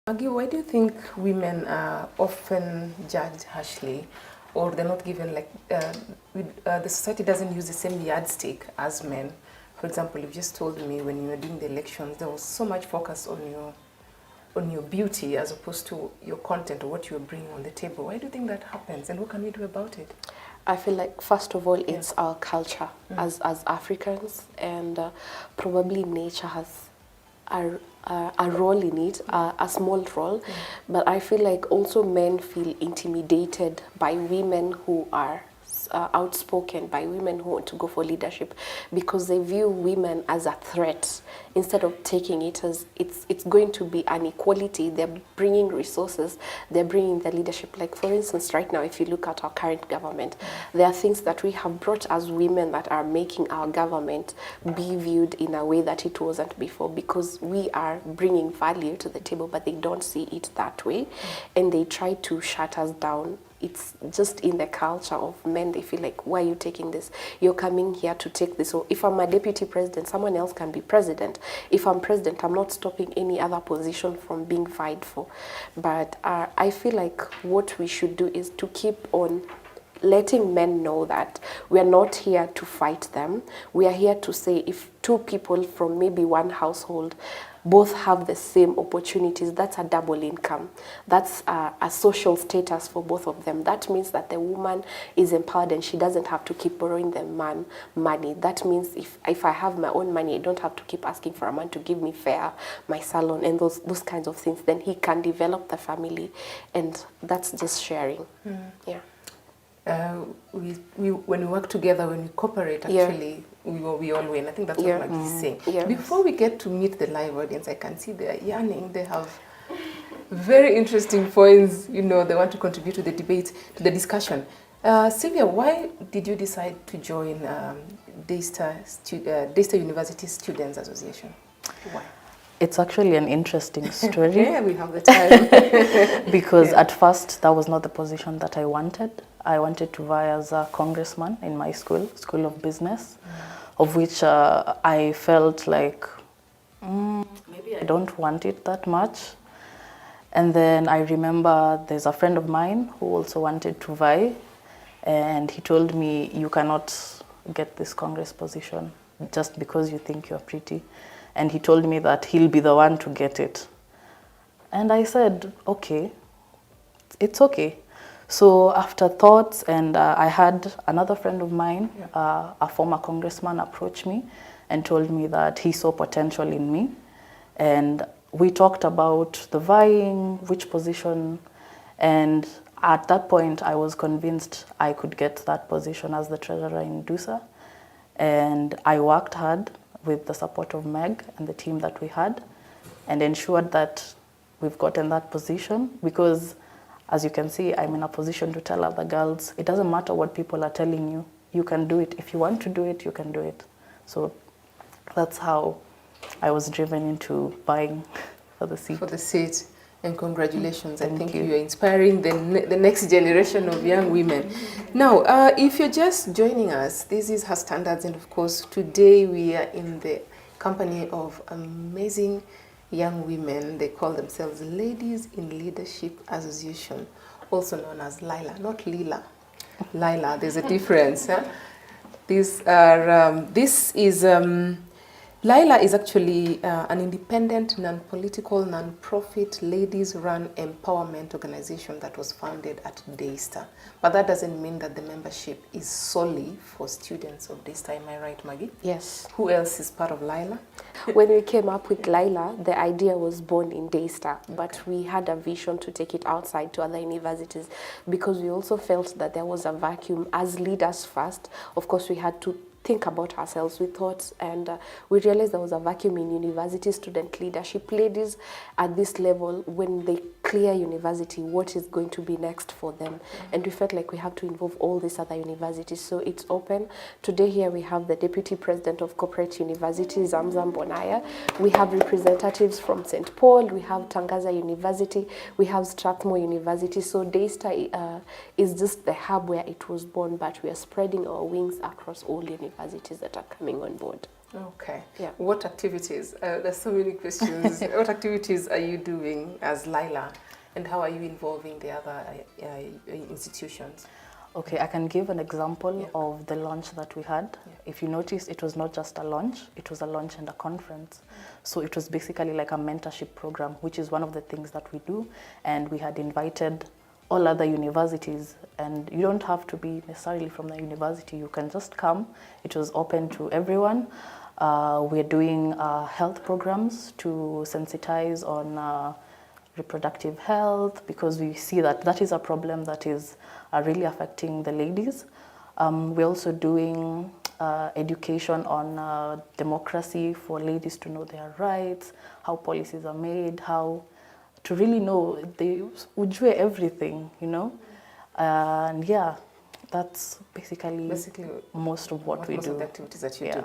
Maggie, why do you think women are often judged harshly, or they're not given the society doesn't use the same yardstick as men? For example, you just told me when you were doing the elections, there was so much focus on your beauty as opposed to your content or what you were bringing on the table. Why do you think that happens, and what can we do about it? I feel like, first of all, it's our culture as Africans, and probably nature has a role in it, a small role. But I feel like also men feel intimidated by women who are outspoken, by women who want to go for leadership, because they view women as a threat instead of taking it as it's going to be an equality. They're bringing resources, they're bringing the leadership. Like, for instance, right now, if you look at our current government, there are things that we have brought as women that are making our government be viewed in a way that it wasn't before, because we are bringing value to the table, but they don't see it that way, and they try to shut us down. It's just in the culture of men. They feel like, why are you taking this? You're coming here to take this. So if I'm a deputy president, someone else can be president. If I'm president, I'm not stopping any other position from being vied for. But I feel like what we should do is to keep on letting men know that we are not here to fight them. We are here to say, if two people from maybe one household both have the same opportunities, that's a double income. That's a social status for both of them. That means that the woman is empowered and she doesn't have to keep borrowing the man money. That means if I have my own money, I don't have to keep asking for a man to give me fare, my salon, and those kinds of things. Then he can develop the family, and that's just sharing. Yeah. When we work together, when we cooperate, actually, we all win. I think that's what Maggie is saying. Yes. Before we get to meet the live audience, I can see they're yearning. They have very interesting points. You know, they want to contribute to the debate, to the discussion. Sylvia, why did you decide to join Daystar University Students Association? Why? It's actually an interesting story. Yeah, we have the time. Because at first, that was not the position that I wanted. I wanted to vie as a congressman in my school of business, of which I felt like maybe I don't want it that much. And then I remember there's a friend of mine who also wanted to vie, and he told me, you cannot get this congress position just because you think you're pretty. And he told me that he'll be the one to get it. And I said, okay, it's okay. So after thoughts, and I had another friend of mine, a former congressman, approach me and told me that he saw potential in me. And we talked about the vying, which position, and at that point I was convinced I could get that position as the treasurer in DUSA. And I worked hard with the support of Meg and the team that we had, and ensured that we've gotten that position, because as you can see, I'm in a position to tell other girls, it doesn't matter what people are telling you, you can do it. If you want to do it, you can do it. So that's how I was driven into vying for the seat. For the seat. And congratulations. I think you're inspiring the next generation of young women. Now, if you're just joining us, this is Her Standards, and of course, today we are in the company of amazing young women. They call themselves Ladies in Leadership Association, also known as Lila, not Lila. Lila, there's a difference. Huh? Lila is actually an independent, non-political, non-profit, ladies-run empowerment organization that was founded at Daystar. But that doesn't mean that the membership is solely for students of Daystar. Am I right, Maggie? Yes. Who else is part of Lila? When we came up with Lila, the idea was born in Daystar, but we had a vision to take it outside to other universities, because we also felt that there was a vacuum. As leaders first, of course, we had to think about ourselves. We thought, and we realized there was a vacuum in university student leadership. Ladies at this level, when they clear university, what is going to be next for them? And we felt like we have to involve all these other universities. So it's open. Today here we have the Deputy President of Corporate University, Zamzam Bonaya. We have representatives from St. Paul. We have Tangaza University. We have Strathmore University. So Daystar is just the hub where it was born, but we are spreading our wings across all universities that are coming on board. Okay. Yeah. What activities? There's so many questions. What activities are you doing as Lila, and how are you involving the other institutions? Okay, I can give an example Yeah. of the launch that we had. Yeah. If you notice, it was not just a launch, it was a launch and a conference. So it was basically like a mentorship program, which is one of the things that we do. And we had invited all other universities, and you don't have to be necessarily from the university, you can just come. It was open to everyone. We're doing health programs to sensitize on reproductive health, because we see that that is a problem that is really affecting the ladies. We're also doing education on democracy for ladies to know their rights, how policies are made, how to really know, they ujue everything, you know. And yeah, that's basically most of what we do. Most of the activities that you do.